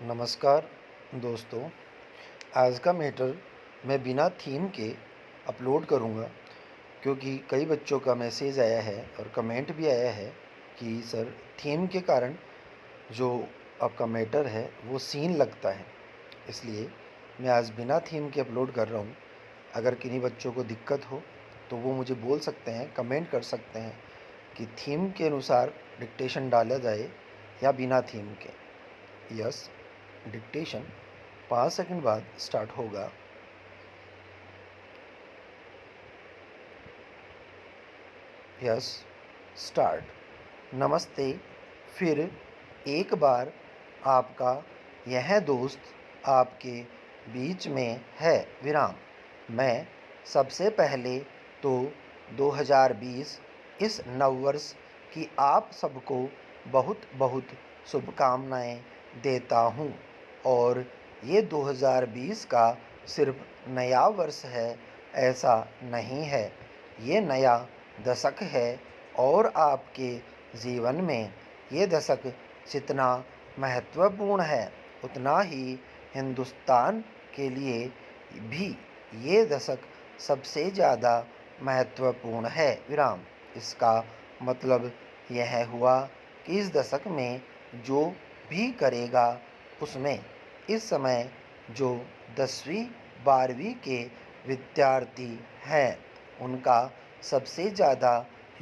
नमस्कार दोस्तों। आज का मैटर मैं बिना थीम के अपलोड करूँगा क्योंकि कई बच्चों का मैसेज आया है और कमेंट भी आया है कि सर थीम के कारण जो आपका मैटर है वो सीन लगता है। इसलिए मैं आज बिना थीम के अपलोड कर रहा हूँ। अगर किन्हीं बच्चों को दिक्कत हो तो वो मुझे बोल सकते हैं, कमेंट कर सकते हैं कि थीम के अनुसार डिक्टेशन डाला जाए या बिना थीम के। यस, डिक्टेशन 5 सेकंड बाद स्टार्ट होगा। Yes, start. नमस्ते। फिर एक बार आपका यह दोस्त आपके बीच में है विराम। मैं सबसे पहले तो 2020 इस नववर्ष की आप सबको बहुत बहुत शुभकामनाएं देता हूँ। और ये 2020 का सिर्फ नया वर्ष है, ऐसा नहीं है। ये नया दशक है और आपके जीवन में ये दशक जितना महत्वपूर्ण है उतना ही हिंदुस्तान के लिए भी ये दशक सबसे ज़्यादा महत्वपूर्ण है विराम। इसका मतलब यह हुआ कि इस दशक में जो भी करेगा उसमें इस समय जो 10वीं 12वीं के विद्यार्थी हैं उनका सबसे ज़्यादा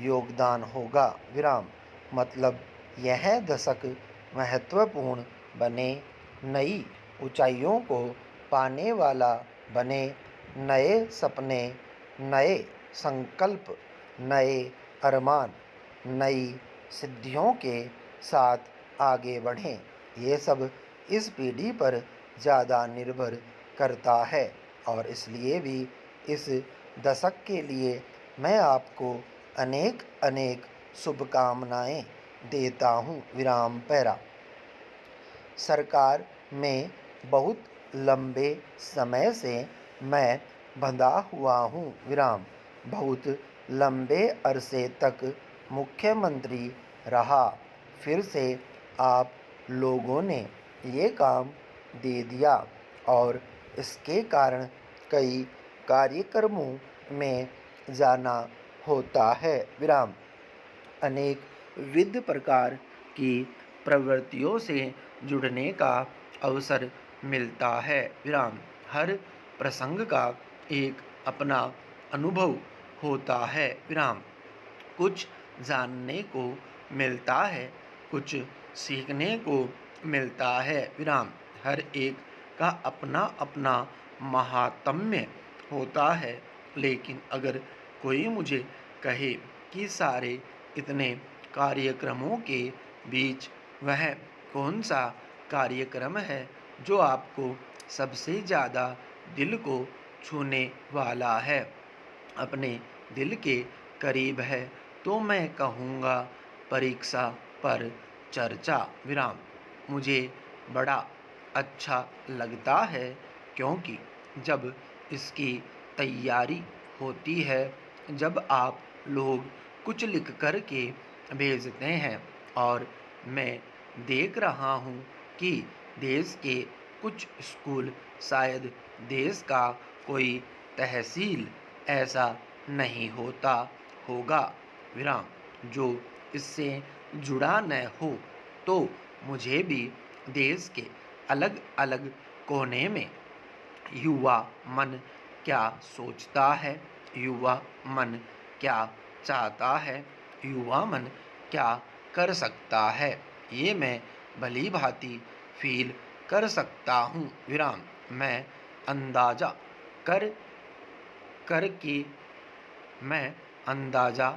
योगदान होगा विराम। मतलब यह दशक महत्वपूर्ण बने, नई ऊंचाइयों को पाने वाला बने, नए सपने, नए संकल्प, नए अरमान, नई सिद्धियों के साथ आगे बढ़ें। ये सब इस पीढ़ी पर ज़्यादा निर्भर करता है और इसलिए भी इस दशक के लिए मैं आपको अनेक अनेक शुभकामनाएं देता हूँ विराम पैरा। सरकार में बहुत लंबे समय से मैं बंधा हुआ हूँ विराम। बहुत लंबे अरसे तक मुख्यमंत्री रहा। फिर से आप लोगों ने ये काम दे दिया और इसके कारण कई कार्यक्रमों में जाना होता है विराम। अनेक विविध प्रकार की प्रवृत्तियों से जुड़ने का अवसर मिलता है विराम। हर प्रसंग का एक अपना अनुभव होता है विराम। कुछ जानने को मिलता है, कुछ सीखने को मिलता है विराम। हर एक का अपना अपना महात्म्य होता है। लेकिन अगर कोई मुझे कहे कि सारे इतने कार्यक्रमों के बीच वह कौन सा कार्यक्रम है जो आपको सबसे ज़्यादा दिल को छूने वाला है, अपने दिल के करीब है, तो मैं कहूँगा परीक्षा पर चर्चा विराम। मुझे बड़ा अच्छा लगता है क्योंकि जब इसकी तैयारी होती है, जब आप लोग कुछ लिख कर के भेजते हैं और मैं देख रहा हूँ कि देश के कुछ स्कूल, शायद देश का कोई तहसील ऐसा नहीं होता होगा विराम जो इससे जुड़ा न हो, तो मुझे भी देश के अलग अलग कोने में युवा मन क्या सोचता है, युवा मन क्या चाहता है, युवा मन क्या कर सकता है, ये मैं भली भांति फील कर सकता हूँ विराम। मैं अंदाज़ा कर करके मैं अंदाज़ा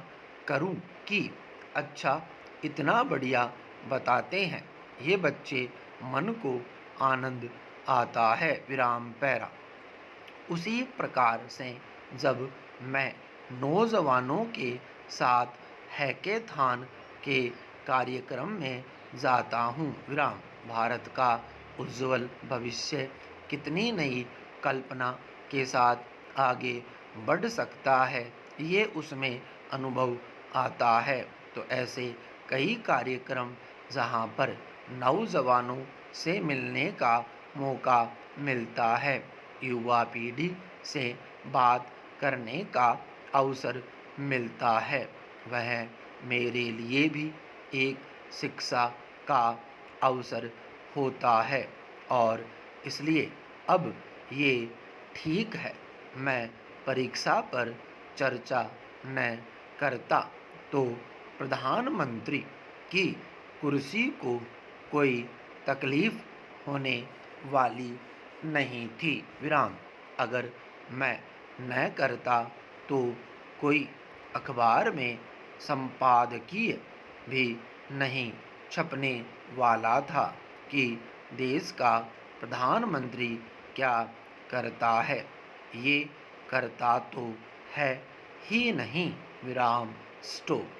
करूं कि अच्छा इतना बढ़िया बताते हैं ये बच्चे, मन को आनंद आता है विराम पैरा। उसी प्रकार से जब मैं नौजवानों के साथ हैकेथॉन के कार्यक्रम में जाता हूँ विराम, भारत का उज्जवल भविष्य कितनी नई कल्पना के साथ आगे बढ़ सकता है, ये उसमें अनुभव आता है। तो ऐसे कई कार्यक्रम जहाँ पर नौजवानों से मिलने का मौका मिलता है। युवा पीढ़ी से बात करने का अवसर मिलता है। वह मेरे लिए भी एक शिक्षा का अवसर होता है और इसलिए अब ये ठीक है, मैं परीक्षा पर चर्चा न करता तो प्रधानमंत्री की कुर्सी को कोई तकलीफ होने वाली नहीं थी। विराम। अगर मैं न करता तो कोई अखबार में संपादकीय भी नहीं छपने वाला था कि देश का प्रधानमंत्री क्या करता है। ये करता तो है ही नहीं। विराम। स्टॉप।